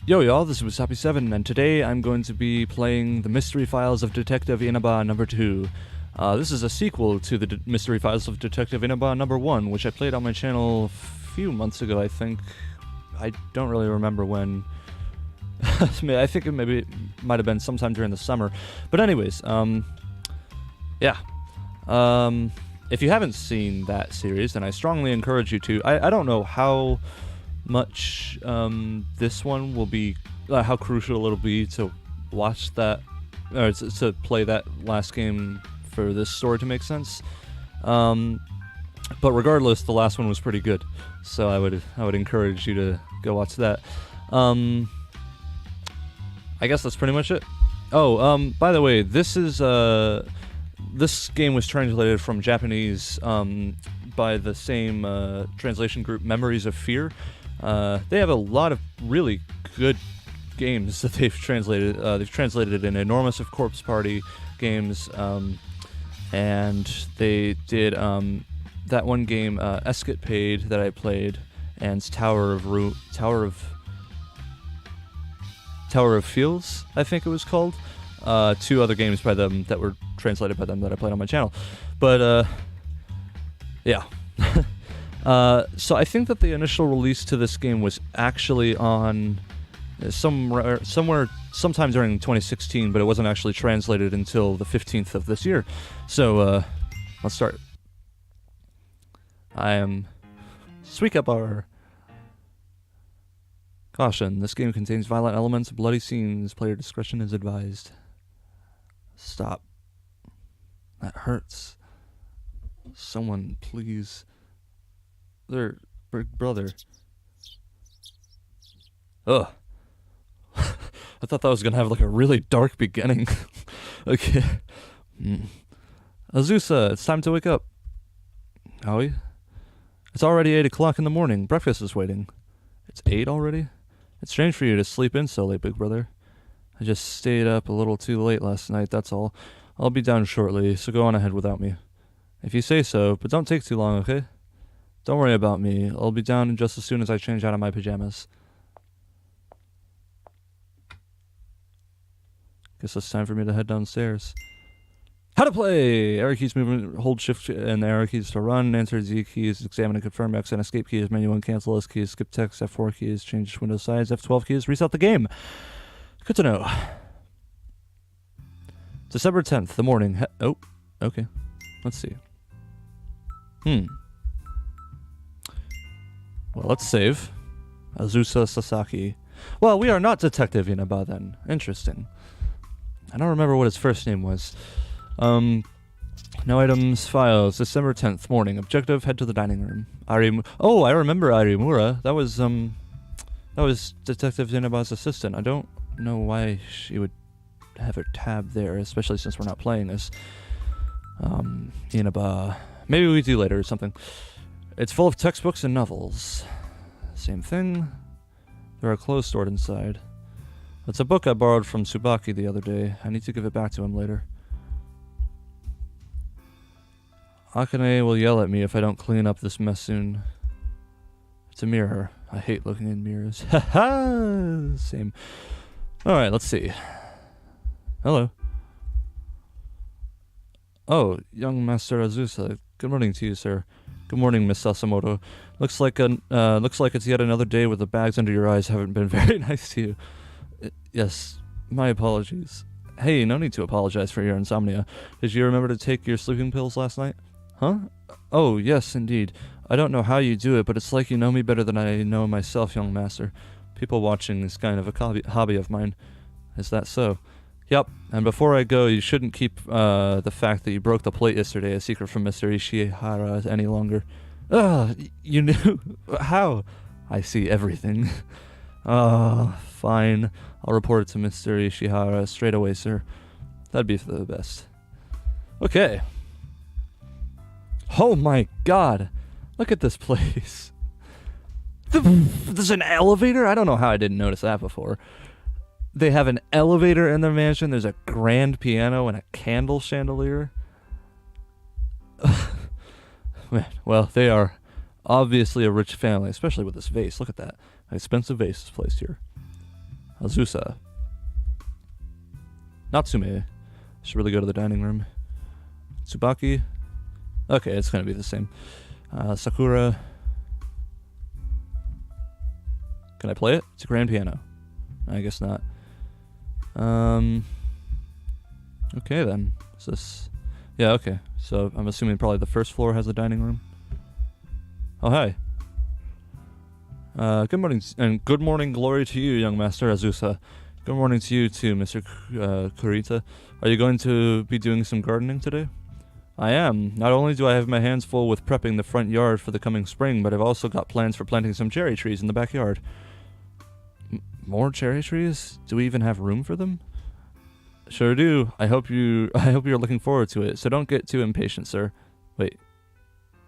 Yo y'all, this is Wasabi7, and today I'm going to be playing The Mystery Files of Detective Inaba number 2. This is a sequel to the Mystery Files of Detective Inaba number 1, which I played on my channel a few months ago, I think. I don't really remember when. I think it might have been sometime during the summer. But anyways, yeah. If you haven't seen that series, then I strongly encourage you to. I don't know how much this one will be, how crucial it'll be to watch that, or to play that last game for this story to make sense. But regardless, the last one was pretty good, so I would encourage you to go watch that. I guess that's pretty much it. Oh, by the way, this game was translated from Japanese by the same translation group, Memories of Fear. They have a lot of really good games that they've translated. They've translated in Enormous of Corpse Party games, and they did that one game, Escapade, that I played, and Tower of Fields, I think it was called. Two other games by them that were translated by them that I played on my channel. But yeah. So I think that the initial release to this game was actually on sometime during 2016, but it wasn't actually translated until the 15th of this year. So let's start. I am Squabbling. Caution, this game contains violent elements, bloody scenes. Player discretion is advised. Stop. That hurts. Someone, please. Their brother. Ugh. I thought that was gonna have like a really dark beginning. Okay. Azusa, it's time to wake up. Howie? It's already 8 o'clock in the morning. Breakfast is waiting. It's 8 already? It's strange for you to sleep in so late, big brother. I just stayed up a little too late last night, that's all. I'll be down shortly, so go on ahead without me. If you say so, but don't take too long, okay? Don't worry about me. I'll be down just as soon as I change out of my pajamas. Guess it's time for me to head downstairs. How to play! Arrow keys movement, hold shift and arrow keys to run, answer Z keys, examine and confirm, X and escape keys, menu and cancel, S keys, skip text, F4 keys, change window size, F12 keys, reset the game. Good to know. December 10th, the morning. Oh, okay. Let's see. Well, let's save. Azusa Sasaki. Well, we are not Detective Inaba then. Interesting. I don't remember what his first name was. No items, files. December 10th, morning. Objective, head to the dining room. Oh, I remember Arimura. That was Detective Inaba's assistant. I don't know why she would have her tab there, especially since we're not playing as Inaba. Maybe we do later or something. It's full of textbooks and novels. Same thing. There are clothes stored inside. It's a book I borrowed from Tsubaki the other day. I need to give it back to him later. Akane will yell at me if I don't clean up this mess soon. It's a mirror. I hate looking in mirrors. Haha! Same. Alright, let's see. Hello. Oh, young Master Azusa. Good morning to you, sir. Good morning, Miss Sasimoto. Looks like it's yet another day where the bags under your eyes haven't been very nice to you. Yes, my apologies. Hey, no need to apologize for your insomnia. Did you remember to take your sleeping pills last night? Huh? Oh, yes, indeed. I don't know how you do it, but it's like you know me better than I know myself, young master. People watching is kind of a hobby of mine. Is that so? Yep, and before I go, you shouldn't keep the fact that you broke the plate yesterday a secret from Mr. Ishihara any longer. You knew? How? I see everything. Fine. I'll report it to Mr. Ishihara straight away, sir. That'd be for the best. Okay. Oh my god. Look at this place. There's an elevator? I don't know how I didn't notice that before. They have an elevator in their mansion. There's a grand piano and a candle chandelier. Man, well, they are obviously a rich family, especially with this vase. Look at that. An expensive vase is placed here. Azusa. Natsume. Should really go to the dining room. Tsubaki. Okay, it's gonna be the same. Sakura. Can I play it? It's a grand piano. I guess not. Okay then. Is this... Yeah, okay. So I'm assuming probably the first floor has a dining room. Oh, hi. Good morning, and good morning glory to you, young master Azusa. Good morning to you too, Mr. Kurita. Are you going to be doing some gardening today? I am. Not only do I have my hands full with prepping the front yard for the coming spring, but I've also got plans for planting some cherry trees in the backyard. More cherry trees? Do we even have room for them? Sure do. I hope you're looking forward to it, so don't get too impatient, sir. Wait.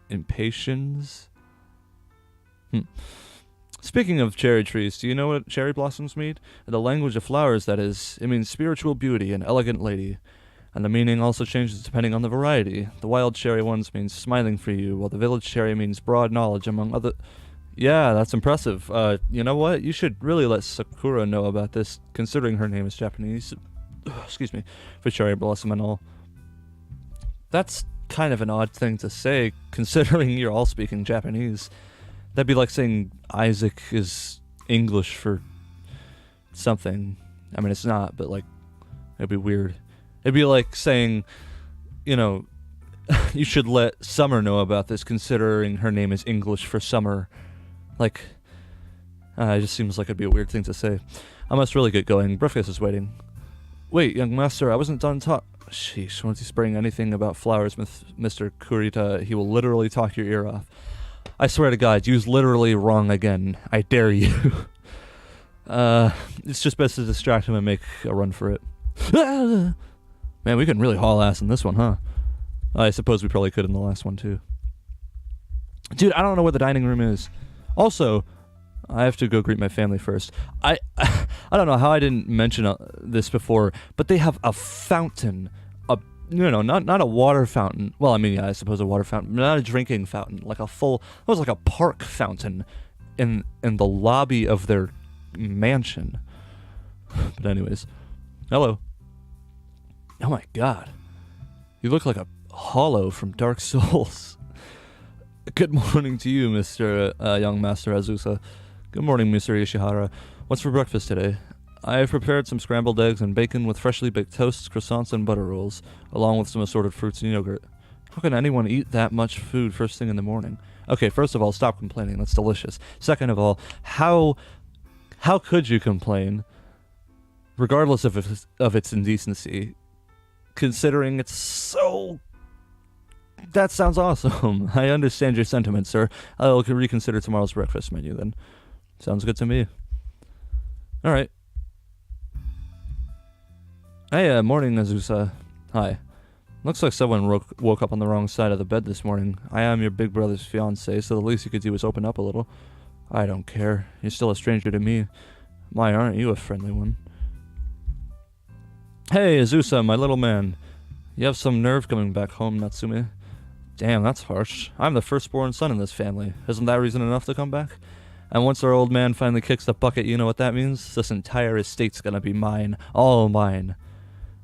Impatience? Speaking of cherry trees, do you know what cherry blossoms mean? In the language of flowers, that is. It means spiritual beauty and elegant lady. And the meaning also changes depending on the variety. The wild cherry ones means smiling for you, while the village cherry means broad knowledge among other... Yeah, that's impressive. You know what? You should really let Sakura know about this, considering her name is Japanese. Excuse me. For cherry blossom and all. That's kind of an odd thing to say, considering you're all speaking Japanese. That'd be like saying Isaac is English for something. I mean, it's not, but like, it'd be weird. It'd be like saying, you know, you should let Summer know about this, considering her name is English for summer. Like, it just seems like it'd be a weird thing to say. I must really get going. Breakfast is waiting. Wait, young master, I wasn't done Sheesh, once you spring anything about flowers, Mr. Kurita, he will literally talk your ear off. I swear to God, you was literally wrong again. I dare you. It's just best to distract him and make a run for it. Man, we can really haul ass in this one, huh? I suppose we probably could in the last one, too. Dude, I don't know where the dining room is. Also, I have to go greet my family first. I don't know how I didn't mention this before, but they have a fountain. Not a water fountain. Well, I mean, yeah, I suppose a water fountain, but not a drinking fountain. Like a full, it was like a park fountain in the lobby of their mansion. But anyways, hello. Oh my God, you look like a hollow from Dark Souls. Good morning to you, Mr. Young Master Azusa. Good morning, Mr. Ishihara. What's for breakfast today? I have prepared some scrambled eggs and bacon with freshly baked toasts, croissants, and butter rolls, along with some assorted fruits and yogurt. How can anyone eat that much food first thing in the morning? Okay, first of all, stop complaining. That's delicious. Second of all, how could you complain, regardless of its indecency, considering it's so... That sounds awesome. I understand your sentiment, sir. I'll reconsider tomorrow's breakfast menu then. Sounds good to me. Alright. Hey, morning, Azusa. Hi. Looks like someone woke up on the wrong side of the bed this morning. I am your big brother's fiancé, so the least you could do is open up a little. I don't care. You're still a stranger to me. My, aren't you a friendly one? Hey, Azusa, my little man. You have some nerve coming back home, Natsume. Damn, that's harsh. I'm the firstborn son in this family. Isn't that reason enough to come back? And once our old man finally kicks the bucket, you know what that means? This entire estate's gonna be mine. All mine.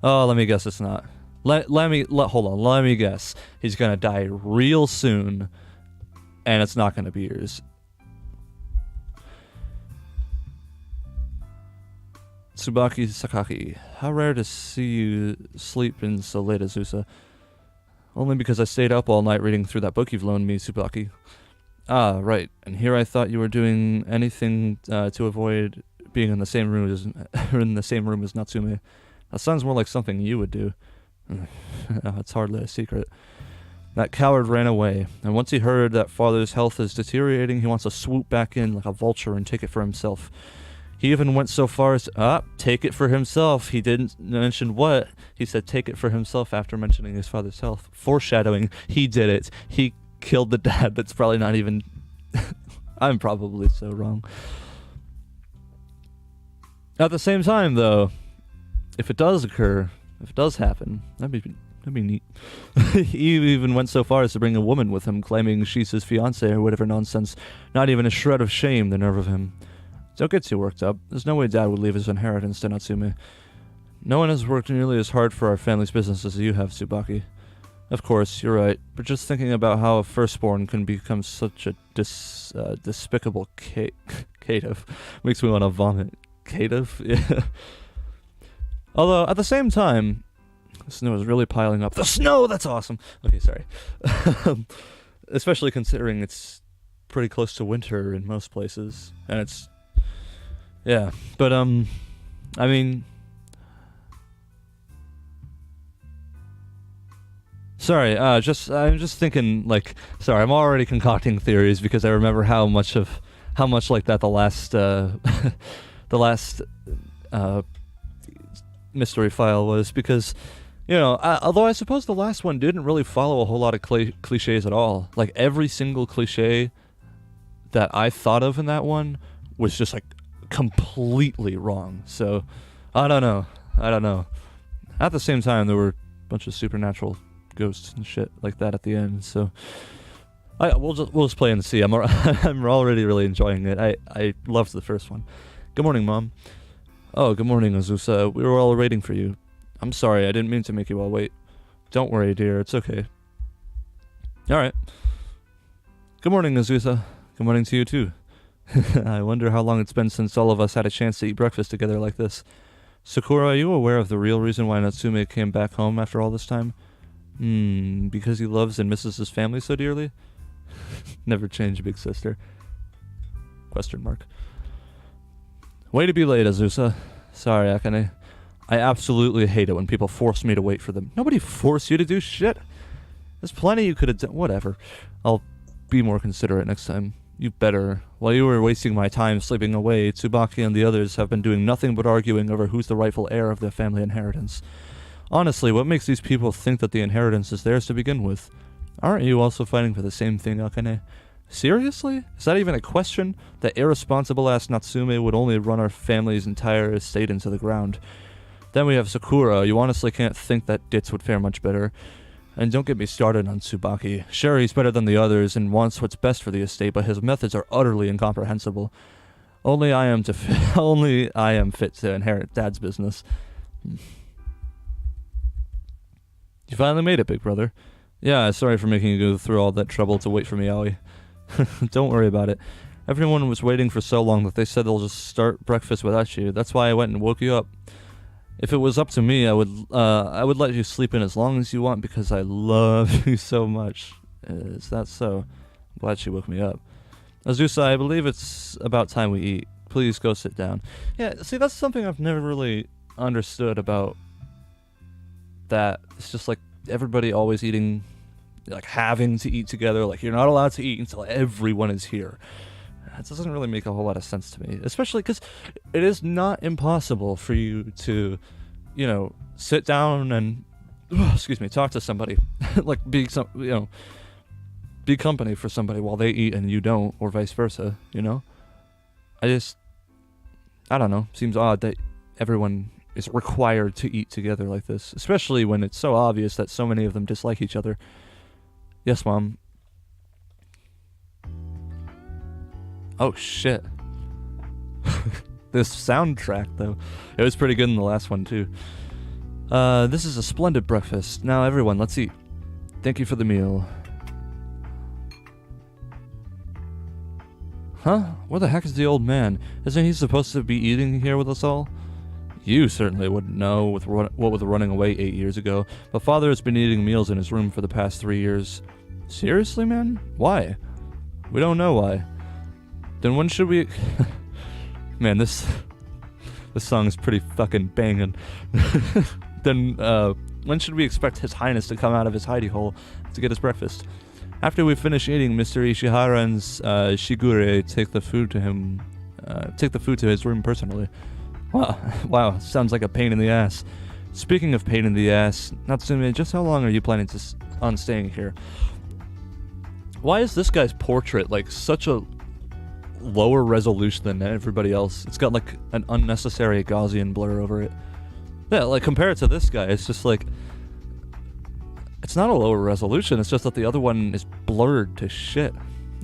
Oh, let me guess it's not. Hold on, let me guess. He's gonna die real soon, and it's not gonna be yours. Tsubaki Sakaki. How rare to see you sleep in so late, Azusa. Only because I stayed up all night reading through that book you've loaned me, Tsubaki. Ah, right. And here I thought you were doing anything to avoid being in the same room as Natsume. That sounds more like something you would do. It's hardly a secret. That coward ran away, and once he heard that father's health is deteriorating, he wants to swoop back in like a vulture and take it for himself. He even went so far as take it for himself. He didn't mention what. He said take it for himself after mentioning his father's health. Foreshadowing. He did it. He killed the dad. That's probably not even... I'm probably so wrong. At the same time, though, if it does occur, if it does happen, that'd be neat. He even went so far as to bring a woman with him, claiming she's his fiancée or whatever nonsense. Not even a shred of shame, the nerve of him. Don't get too worked up. There's no way Dad would leave his inheritance to Natsume. No one has worked nearly as hard for our family's business as you have, Tsubaki. Of course, you're right, but just thinking about how a firstborn can become such a despicable caitiff makes me want to vomit. Caitiff? Yeah. Although, at the same time, the snow is really piling up. The snow! That's awesome! Okay, sorry. Especially considering it's pretty close to winter in most places. And it's... Yeah. But, I mean... Sorry, I'm just thinking, like... Sorry, I'm already concocting theories because I remember how much like that the last mystery file was, because... You know, although I suppose the last one didn't really follow a whole lot of cliches at all. Like, every single cliche that I thought of in that one was just, like, completely wrong. So, I don't know. At the same time, there were a bunch of supernatural ghosts and shit like that at the end, so... we'll just play and see. I'm already really enjoying it. I loved the first one. Good morning, Mom. Oh, good morning, Azusa. We were all waiting for you. I'm sorry, I didn't mean to make you all wait. Don't worry, dear, it's okay. Alright. Good morning, Azusa. Good morning to you, too. I wonder how long it's been since all of us had a chance to eat breakfast together like this. Sakura, are you aware of the real reason why Natsume came back home after all this time? Because he loves and misses his family so dearly? Never change, big sister. Question mark. Way to be late, Azusa. Sorry, Akane. I absolutely hate it when people force me to wait for them. Nobody forced you to do shit. There's plenty you could have done. Whatever. I'll be more considerate next time. You better. While you were wasting my time sleeping away, Tsubaki and the others have been doing nothing but arguing over who's the rightful heir of the family inheritance. Honestly, what makes these people think that the inheritance is theirs to begin with? Aren't you also fighting for the same thing, Akane? Seriously? Is that even a question? That irresponsible-ass Natsume would only run our family's entire estate into the ground. Then we have Sakura. You honestly can't think that Ditz would fare much better. And don't get me started on Tsubaki. Sure, he's better than the others and wants what's best for the estate, but his methods are utterly incomprehensible. Only I am fit to inherit Dad's business. You finally made it, big brother. Yeah, sorry for making you go through all that trouble to wait for me, Aoi. Don't worry about it. Everyone was waiting for so long that they said they'll just start breakfast without you. That's why I went and woke you up. If it was up to me, I would let you sleep in as long as you want because I love you so much. Is that so? I'm glad she woke me up. Azusa, I believe it's about time we eat. Please go sit down. Yeah, see, that's something I've never really understood about that. It's just like everybody always eating, like having to eat together. Like, you're not allowed to eat until everyone is here. That doesn't really make a whole lot of sense to me, especially because it is not impossible for you to, you know, sit down and, talk to somebody, like be company for somebody while they eat and you don't, or vice versa, you know? I don't know, seems odd that everyone is required to eat together like this, especially when it's so obvious that so many of them dislike each other. Yes, Mom. Oh, shit. This soundtrack, though. It was pretty good in the last one, too. This is a splendid breakfast. Now, everyone, let's eat. Thank you for the meal. Huh? Where the heck is the old man? Isn't he supposed to be eating here with us all? You certainly wouldn't know what with running away 8 years ago, but Father has been eating meals in his room for the past 3 years. Seriously, man? Why? We don't know why. Then when should we... Man, this song is pretty fucking banging. Then, when should we expect His Highness to come out of his hidey hole to get his breakfast? After we finish eating, Mr. Ishihara and Shigure take the food to his room personally. Wow, sounds like a pain in the ass. Speaking of pain in the ass, Natsume, just how long are you planning on staying here? Why is this guy's portrait like such a lower resolution than everybody else? It's got like an unnecessary Gaussian blur over it. Yeah, like compare it to this guy, it's just like, it's not a lower resolution, it's just that the other one is blurred to shit.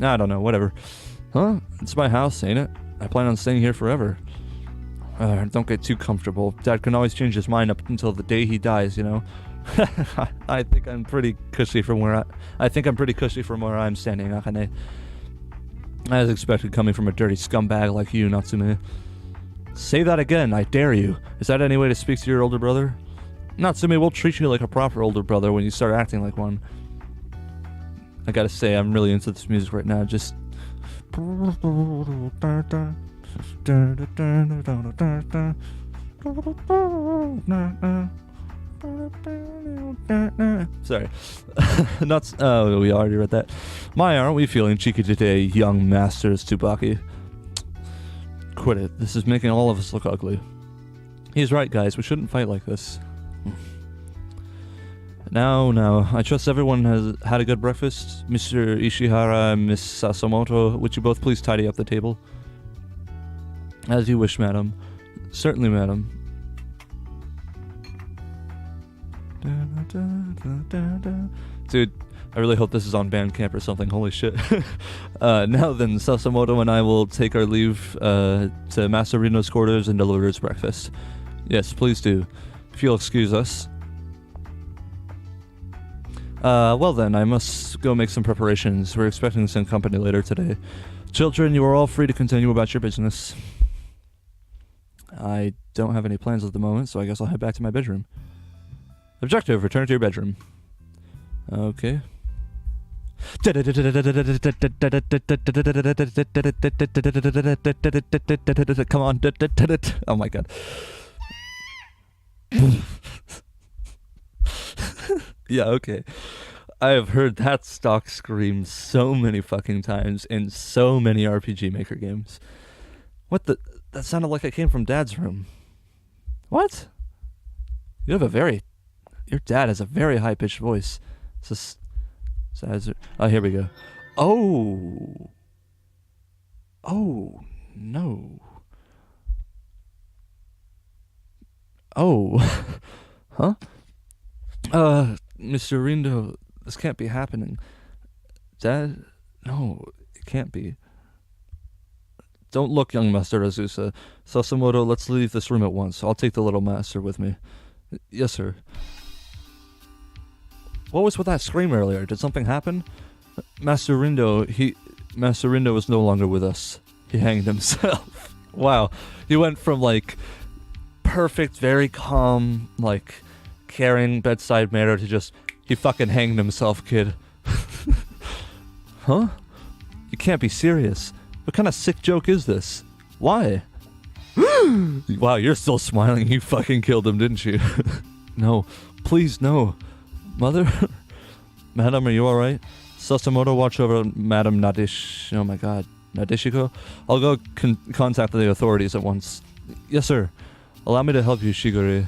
I don't know, whatever. Huh? It's my house, ain't it? I plan on staying here forever. Don't get too comfortable. Dad can always change his mind up until the day he dies, you know? I think I'm pretty cushy from where I'm standing, Akane. As expected, coming from a dirty scumbag like you, Natsume. Say that again, I dare you. Is that any way to speak to your older brother? Natsume, we'll treat you like a proper older brother when you start acting like one. I gotta say, I'm really into this music right now, just... Sorry. Not. Oh, we already read that. My, aren't we feeling cheeky today, young masters Tsubaki? Quit it. This is making all of us look ugly. He's right, guys. We shouldn't fight like this. Now, I trust everyone has had a good breakfast. Mr. Ishihara and Miss Sasimoto, would you both please tidy up the table? As you wish, madam. Certainly, madam. Dude, I really hope this is on Bandcamp or something. Holy shit. Now then, Sasimoto and I will take our leave to Master Reno's quarters and deliver his breakfast. Yes, please do. If you'll excuse us. Well then, I must go make some preparations. We're expecting some company later today. Children, you are all free to continue about your business. I don't have any plans at the moment, so I guess I'll head back to my bedroom. Objective, return to your bedroom. Okay. Come on. Oh my god. Yeah, okay. I have heard that stock scream so many fucking times in so many RPG Maker games. What the... That sounded like it came from Dad's room. What? You have a very... Your dad has a very high-pitched voice. Oh, here we go. Oh. Oh, no. Oh. Huh? Mr. Rindo, this can't be happening. Dad? No, it can't be. Don't look, young Master Azusa. Sasimoto, let's leave this room at once. I'll take the little master with me. Yes, sir. What was with that scream earlier? Did something happen? Master Rindo is no longer with us. He hanged himself. Wow. He went from, like, perfect, very calm, like, caring bedside manner to just, he fucking hanged himself, kid. Huh? You can't be serious. What kind of sick joke is this? Why? Wow, you're still smiling. You fucking killed him, didn't you? No. Please, no. Mother? Madam, are you alright? Sasimoto, watch over Madam Nadish... Oh my god. Nadeshiko? I'll go contact the authorities at once. Yes, sir. Allow me to help you, Shigure.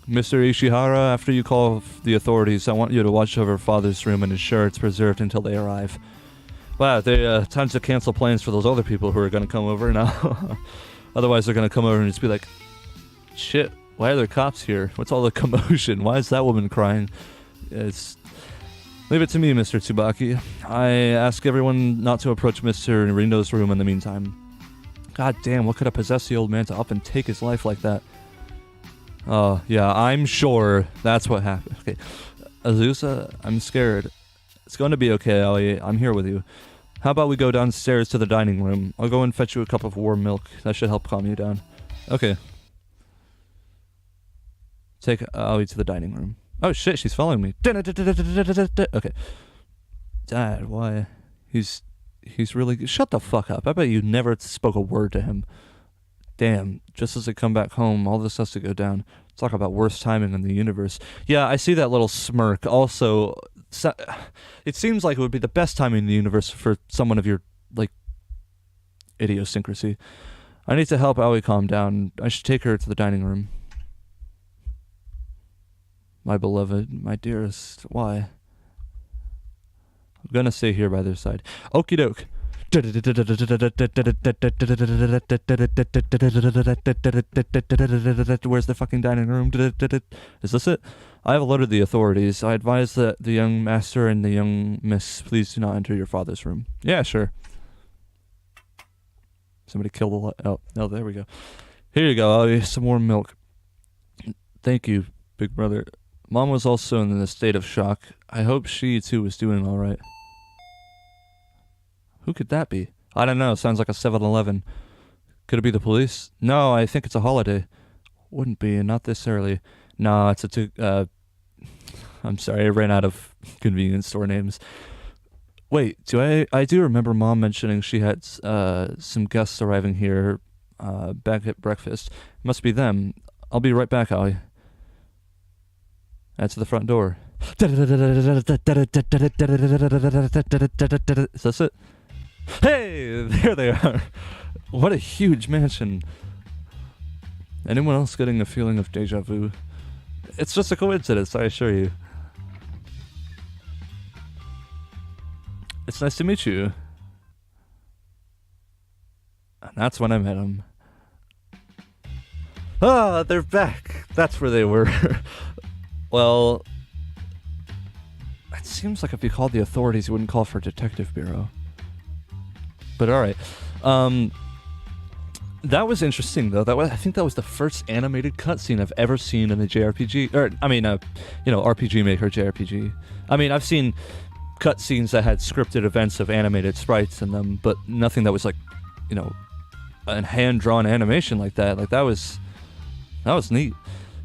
Mr. Ishihara, after you call the authorities, I want you to watch over Father's room and ensure it's preserved until they arrive. Wow, time to cancel plans for those other people who are going to come over now. Otherwise, they're going to come over and just be like, shit, why are there cops here? What's all the commotion? Why is that woman crying? Leave it to me, Mr. Tsubaki. I ask everyone not to approach Mr. Rindo's room in the meantime. God damn, what could have possessed the old man to up and take his life like that? Oh, yeah, I'm sure that's what happened. Okay, Azusa, I'm scared. It's going to be okay, Aoi. I'm here with you. How about we go downstairs to the dining room? I'll go and fetch you a cup of warm milk. That should help calm you down. Okay. Take Aoi to the dining room. Oh shit, she's following me. Okay. Dad, why? He's really... Shut the fuck up. I bet you never spoke a word to him. Damn, just as I come back home, all this has to go down. Talk about worst timing in the universe. Yeah, I see that little smirk. Also, it seems like it would be the best timing in the universe for someone of your, like, idiosyncrasy. I need to help Aoi calm down. I should take her to the dining room. My beloved, my dearest, why? I'm gonna stay here by their side. Okie doke. Where's the fucking dining room? Is this it? I have alerted the authorities. I advise that the young master and the young miss please do not enter your father's room. Yeah, sure. Somebody killed oh, no, there we go. Here you go, Ollie, some warm milk. Thank you, big brother. Mom was also in a state of shock. I hope she, too, was doing alright. Who could that be? I don't know, sounds like a 7-Eleven. Could it be the police? No, I think it's a holiday. Wouldn't be, not this early. No, it's I'm sorry, I ran out of convenience store names. Wait, I do remember Mom mentioning she had some guests arriving here back at breakfast. Must be them. I'll be right back, Ollie. That's the front door. Is this it? Hey, there they are. What a huge mansion. Anyone else getting a feeling of deja vu? It's just a coincidence, I assure you. It's nice to meet you. And that's when I met him. Ah, they're back. That's where they were. Well, it seems like if you called the authorities, you wouldn't call for a detective bureau. But alright. That was interesting, though. I think that was the first animated cutscene I've ever seen in a JRPG. Or, I mean, RPG Maker JRPG. I mean, I've seen cutscenes that had scripted events of animated sprites in them, but nothing that was like, a hand-drawn animation like that. Like, that was neat.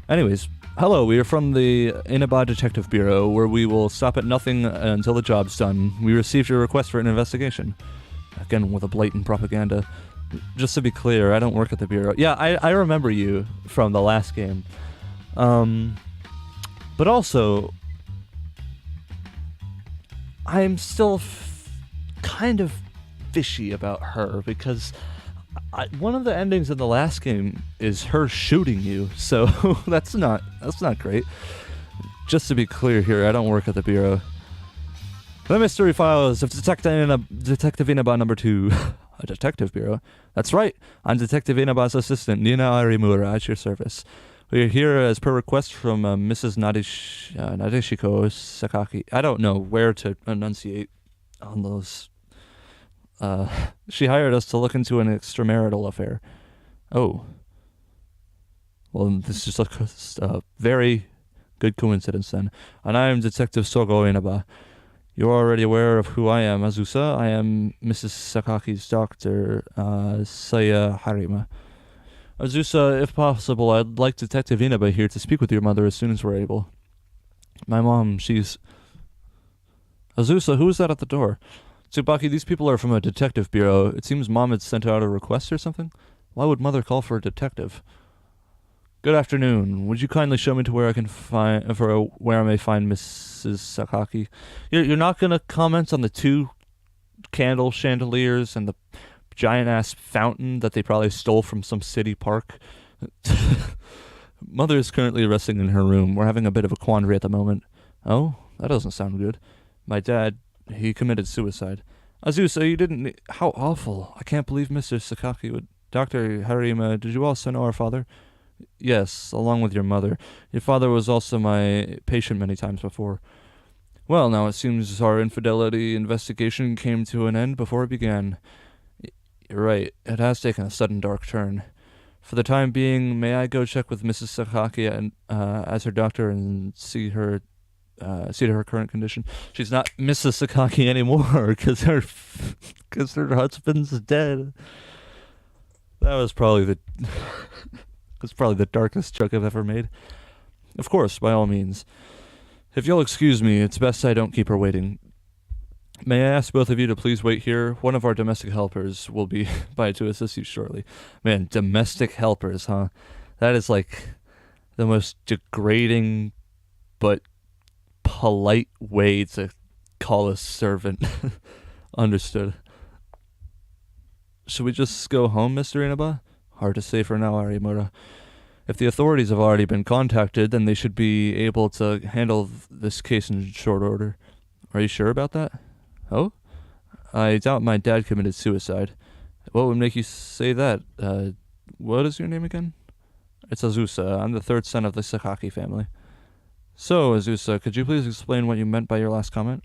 Anyways, hello, we are from the Inaba Detective Bureau, where we will stop at nothing until the job's done. We received your request for an investigation. Again, with a blatant propaganda. Just to be clear, I don't work at the Bureau. Yeah, I remember you from the last game. But also, I'm still kind of fishy about her, because one of the endings in the last game is her shooting you, so that's not great. Just to be clear here, I don't work at the Bureau. The Mystery Files of Detective Inaba number 2. A detective bureau? That's right. I'm Detective Inaba's assistant, Nina Arimura, at your service. We are here as per request from Mrs. Nadeshiko Sakaki. I don't know where to enunciate on those. She hired us to look into an extramarital affair. Oh. Well, this is just a very good coincidence then. And I am Detective Sogo Inaba. You're already aware of who I am, Azusa. I am Mrs. Sakaki's doctor, Saya Harima. Azusa, if possible, I'd like Detective Inaba here to speak with your mother as soon as we're able. My mom, she's... Azusa, who is that at the door? Tsubaki, these people are from a detective bureau. It seems Mom had sent out a request or something? Why would Mother call for a detective? Good afternoon. Would you kindly show me to where I can where I may find Mrs. Sakaki? You're not gonna comment on the 2 candle chandeliers and the giant-ass fountain that they probably stole from some city park? Mother is currently resting in her room. We're having a bit of a quandary at the moment. Oh? That doesn't sound good. My dad, he committed suicide. Azusa, you didn't... How awful. I can't believe Mr. Sakaki would... Dr. Harima, did you also know our father? Yes, along with your mother. Your father was also my patient many times before. Well, now it seems our infidelity investigation came to an end before it began. You're right, it has taken a sudden dark turn. For the time being, may I go check with Mrs. Sakaki and, as her doctor and see to her current condition? She's not Mrs. Sakaki anymore, because her husband's dead. That was probably the darkest joke I've ever made. Of course, by all means. If you'll excuse me, it's best I don't keep her waiting. May I ask both of you to please wait here? One of our domestic helpers will be by to assist you shortly. Man, domestic helpers, huh? That is like the most degrading but polite way to call a servant. Understood. Should we just go home, Mr. Inaba? Hard to say for now, Arimura. If the authorities have already been contacted, then they should be able to handle this case in short order. Are you sure about that? Oh? I doubt my dad committed suicide. What would make you say that? What is your name again? It's Azusa. I'm the 3rd son of the Sakaki family. So, Azusa, could you please explain what you meant by your last comment?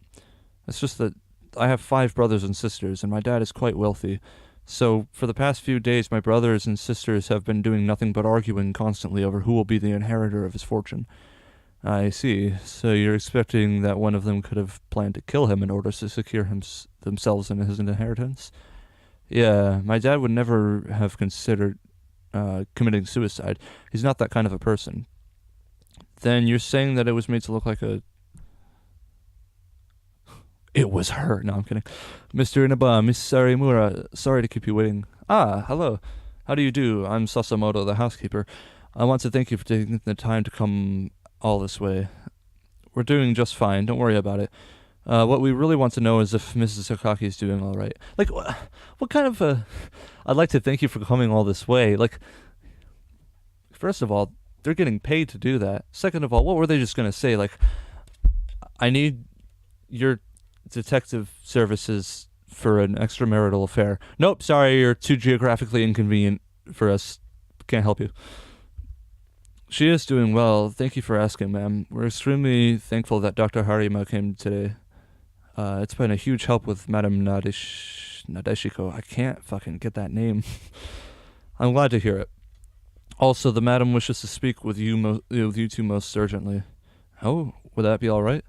It's just that I have 5 brothers and sisters, and my dad is quite wealthy. So, for the past few days, my brothers and sisters have been doing nothing but arguing constantly over who will be the inheritor of his fortune. I see. So you're expecting that one of them could have planned to kill him in order to secure themselves in his inheritance? Yeah, my dad would never have considered committing suicide. He's not that kind of a person. Then you're saying that it was made to look like a... It was her. No, I'm kidding. Mr. Inaba, Miss Sarimura, sorry to keep you waiting. Ah, hello. How do you do? I'm Sasamoto, the housekeeper. I want to thank you for taking the time to come all this way. We're doing just fine. Don't worry about it. What we really want to know is if Mrs. Sakaki is doing all right. Like, what kind of a... I'd like to thank you for coming all this way. Like, first of all, they're getting paid to do that. Second of all, what were they just going to say? Like, I need your detective services for an extramarital affair. Nope, sorry, you're too geographically inconvenient for us. Can't help you. She is doing well. Thank you for asking, ma'am. We're extremely thankful that Dr. Harima came today. It's been a huge help with Madame Nadeshiko. I can't fucking get that name. I'm glad to hear it. Also, the madam wishes to speak with you two most urgently. Oh, would that be all right?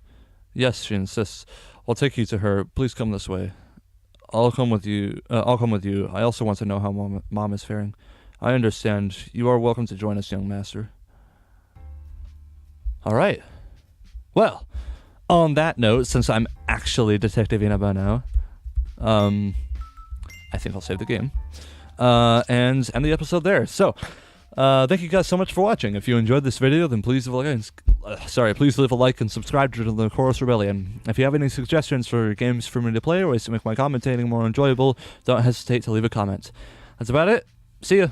Yes, she insists. I'll take you to her. Please come this way. I'll come with you. I also want to know how mom is faring. I understand. You are welcome to join us, young master. All right. Well, on that note, since I'm actually Detective Inaba now, I think I'll save the game and end the episode there. So, thank you guys so much for watching. If you enjoyed this video, then please leave a like and subscribe to the Chorus Rebellion. If you have any suggestions for games for me to play or ways to make my commentating more enjoyable, don't hesitate to leave a comment. That's about it. See ya.